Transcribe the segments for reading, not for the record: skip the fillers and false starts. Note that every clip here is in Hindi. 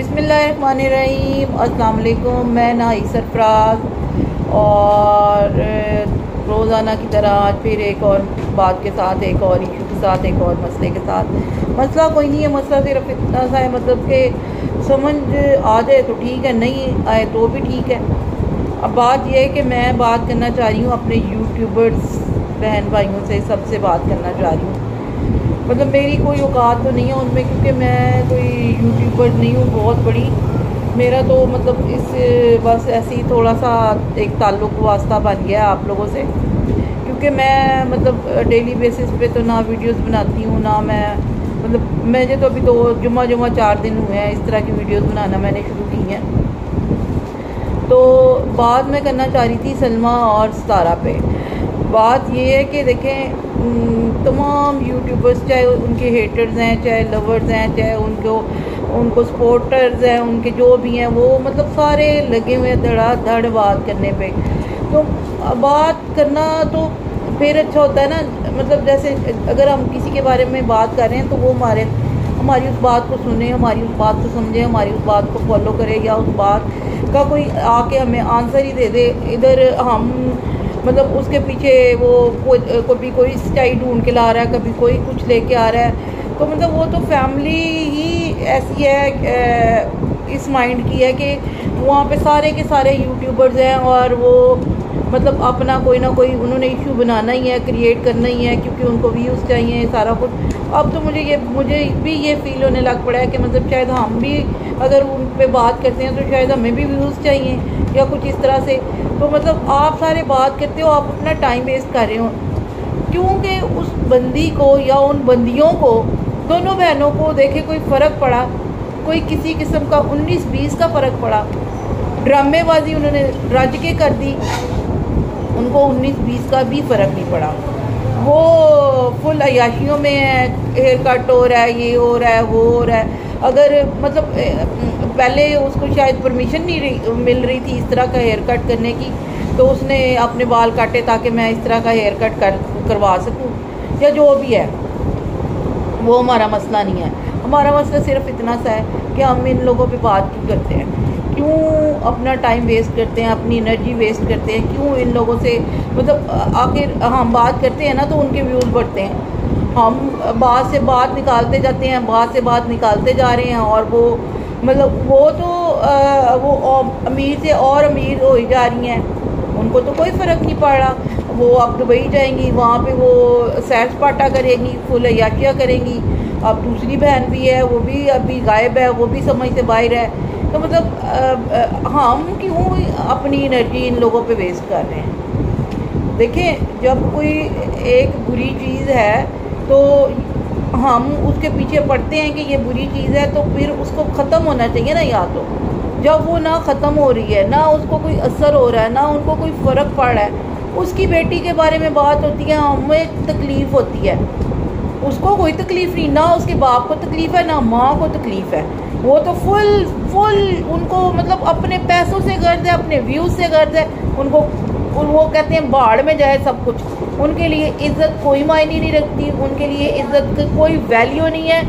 बिस्मिल्लाहिर्रहमानिर्रहीम। अस्सलाम वालेकुम। मैं नाई सरफराज और रोज़ाना की तरह आज फिर एक और बात के साथ, एक और इशू के साथ, एक और मसले के साथ। मसला कोई नहीं है, मसला सिर्फ इतना सा है, मतलब कि समझ आ जाए तो ठीक है, नहीं आए तो भी ठीक है। अब बात यह है कि मैं बात करना चाह रही हूँ अपने यूट्यूबर्स बहन भाइयों से, सबसे बात करना चाह रही हूँ। मतलब मेरी कोई औकात तो नहीं है उनमें, क्योंकि मैं कोई यूट्यूबर नहीं हूँ बहुत बड़ी। मेरा तो मतलब इस बस ऐसे ही थोड़ा सा एक ताल्लुक़ वास्ता बन गया आप लोगों से, क्योंकि मैं मतलब डेली बेसिस पे तो ना वीडियोस बनाती हूँ, ना मैं मतलब मुझे तो अभी तो जुम्मा 4 दिन हुए हैं इस तरह की वीडियोस बनाना मैंने शुरू की हैं। तो बात मैं करना चाह रही थी सलमा और सितारा पे। बात ये है कि देखें, तमाम यूट्यूबर्स, चाहे उनके हेटर्स हैं, चाहे लवर्स हैं, चाहे उनको सपोर्टर्स हैं, उनके जो भी हैं, वो मतलब सारे लगे हुए हैं धड़ाधड़ बात करने पे। तो बात करना तो फिर अच्छा होता है ना, मतलब जैसे अगर हम किसी के बारे में बात कर रहे हैं तो वो हमारी उस बात को सुने, हमारी उस बात को समझे, हमारी उस बात को फॉलो करे, या उस बात का कोई आके हमें आंसर ही दे दे। इधर हम मतलब उसके पीछे वो कभी कोई स्टाइल ढूंढ के ला रहा है, कभी कोई कुछ लेके आ रहा है। तो मतलब वो तो फैमिली ही ऐसी है, इस माइंड की है कि वहाँ पे सारे के सारे यूट्यूबर्स हैं और वो मतलब अपना कोई ना कोई उन्होंने इशू बनाना ही है, क्रिएट करना ही है, क्योंकि उनको व्यूज़ चाहिए सारा कुछ। अब तो मुझे भी ये फील होने लग पड़ा है कि मतलब शायद हम भी अगर उन पे बात करते हैं तो शायद हमें भी व्यूज़ चाहिए या कुछ इस तरह से। तो मतलब आप सारे बात करते हो, आप अपना टाइम वेस्ट कर रहे हो, क्योंकि उस बंदी को या उन बंदियों को, दोनों बहनों को देखे कोई फ़र्क पड़ा, कोई किसी किस्म का 19-20 का फ़र्क पड़ा। ड्रामेबाजी उन्होंने रज के कर दी, उनको 19-20 का भी फ़र्क नहीं पड़ा। वो फुल अयाशियों में है, हेयर कट हो रहा है, ये हो रहा है, वो हो रहा है। अगर मतलब पहले उसको शायद परमिशन नहीं मिल रही थी इस तरह का हेयर कट करने की, तो उसने अपने बाल काटे ताकि मैं इस तरह का हेयर कट करवा सकूं, या जो भी है। वो हमारा मसला नहीं है। हमारा मसला सिर्फ इतना सा है कि हम इन लोगों पे बात क्यों करते हैं, क्यों अपना टाइम वेस्ट करते हैं, अपनी एनर्जी वेस्ट करते हैं, क्यों इन लोगों से मतलब आखिर हम बात करते हैं ना तो उनके व्यूज़ बढ़ते हैं। हम बात से बात निकालते जाते हैं, बात से बात निकालते जा रहे हैं, और वो मतलब वो तो वो अमीर से और अमीर हो ही जा रही हैं, उनको तो कोई फ़र्क नहीं पड़ रहा। वो अब दुबई जाएंगी, वहाँ पे वो सैर सपाटा करेंगी, फुल अयाशिया करेंगी। अब दूसरी बहन भी है, वो भी अभी गायब है, वो भी समझ से बाहर है। तो मतलब हम क्यों अपनी एनर्जी इन लोगों पे वेस्ट कर रहे हैं। देखें, जब कोई एक बुरी चीज़ है तो हम उसके पीछे पड़ते हैं कि ये बुरी चीज़ है, तो फिर उसको ख़त्म होना चाहिए ना। या तो जब वो ना ख़त्म हो रही है, ना उसको कोई असर हो रहा है, ना उनको कोई फ़र्क पड़ रहा है, उसकी बेटी के बारे में बात होती है, हमें तकलीफ़ होती है, उसको कोई तकलीफ़ नहीं, ना उसके बाप को तकलीफ़ है, ना माँ को तकलीफ़ है। वो तो फुल उनको मतलब अपने पैसों से गर्ज है, अपने व्यूज़ से गर्ज है। उनको वो कहते हैं बाढ़ में जाए सब कुछ। उनके लिए इज़्ज़त कोई मायने नहीं रखती, उनके लिए इज़्ज़त की कोई वैल्यू नहीं है।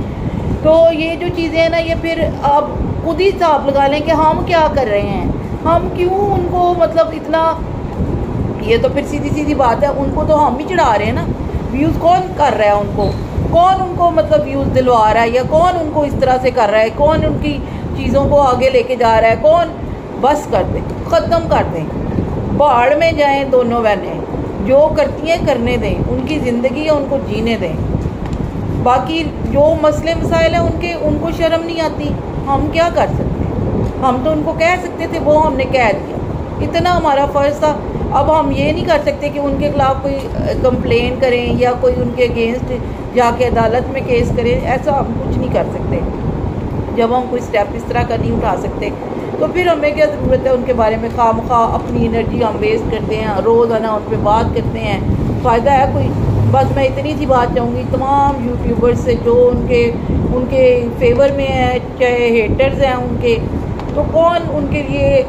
तो ये जो चीज़ें हैं ना, ये फिर आप खुद ही हिसाब लगा लें कि हम क्या कर रहे हैं, हम क्यों उनको मतलब इतना। ये तो फिर सीधी बात है, उनको तो हम ही चढ़ा रहे हैं ना। व्यूज़ कौन कर रहा है उनको, कौन उनको मतलब व्यूज़ दिलवा रहा है, या कौन उनको इस तरह से कर रहा है, कौन उनकी चीज़ों को आगे लेके जा रहा है, कौन। बस कर दें, ख़त्म कर दें, बाढ़ में जाएं दोनों बहनें, जो करती हैं करने दें, उनकी ज़िंदगी है, उनको जीने दें। बाकी जो मसले मसाइल हैं उनको शर्म नहीं आती। हम क्या कर सकते हैं, हम तो उनको कह सकते थे, वो हमने कह दिया, इतना हमारा फ़र्ज़ था। अब हम ये नहीं कर सकते कि उनके ख़िलाफ़ कोई कंप्लेन करें या कोई उनके अगेंस्ट जाके अदालत में केस करें, ऐसा हम कुछ नहीं कर सकते। जब हम कोई स्टेप इस तरह का नहीं उठा सकते, तो फिर हमें क्या ज़रूरत है उनके बारे में खामखा अपनी एनर्जी हम वेस्ट करते हैं, रोज़ाना उन पर बात करते हैं, फ़ायदा है कोई। बस मैं इतनी सी बात चाहूँगी तमाम यूट्यूबर्स से जो उनके फेवर में है, चाहे हेटर्स हैं उनके, तो कौन उनके लिए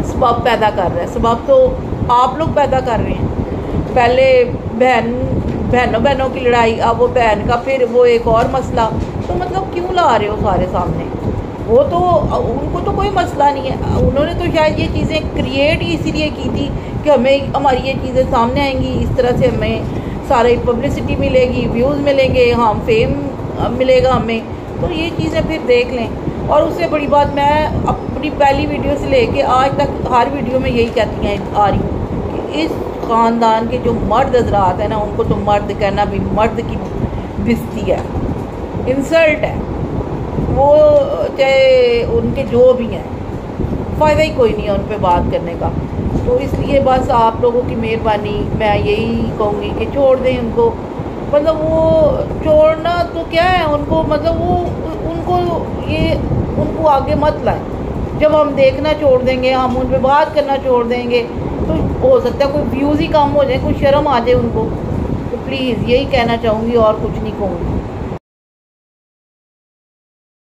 सबब पैदा कर रहा है। सबब तो आप लोग पैदा कर रहे हैं। पहले बहनों की लड़ाई, अब वो बहन का फिर वो एक और मसला। तो मतलब क्यों ला रहे हो सारे सामने। वो तो उनको तो कोई मसला नहीं है, उन्होंने तो शायद ये चीज़ें क्रिएट ही इसीलिए की थी कि हमें हमारी ये चीज़ें सामने आएंगी, इस तरह से हमें सारी पब्लिसिटी मिलेगी, व्यूज़ मिलेंगे, हम फेम मिलेगा हमें। तो ये चीज़ें फिर देख लें। और उससे बड़ी बात, मैं अपनी पहली वीडियो से लेके आज तक हर वीडियो में यही कहती हैं आ रही हूँ कि इस ख़ानदान के जो मर्द हजरात हैं ना, उनको तो मर्द कहना भी मर्द की बिस्ती है, इंसल्ट है। वो चाहे उनके जो भी हैं, फ़ायदा ही कोई नहीं है उन पर बात करने का। तो इसलिए बस आप लोगों की मेहरबानी, मैं यही कहूँगी कि छोड़ दें उनको। मतलब वो छोड़ना तो क्या है उनको, मतलब वो उनको ये उनको आगे मत लाएं। जब हम देखना छोड़ देंगे, हम उन पर बात करना छोड़ देंगे, तो हो सकता है कोई व्यूज़ ही कम हो जाए, कोई शर्म आ जाए उनको। तो प्लीज़ यही कहना चाहूँगी और कुछ नहीं कहूँगी।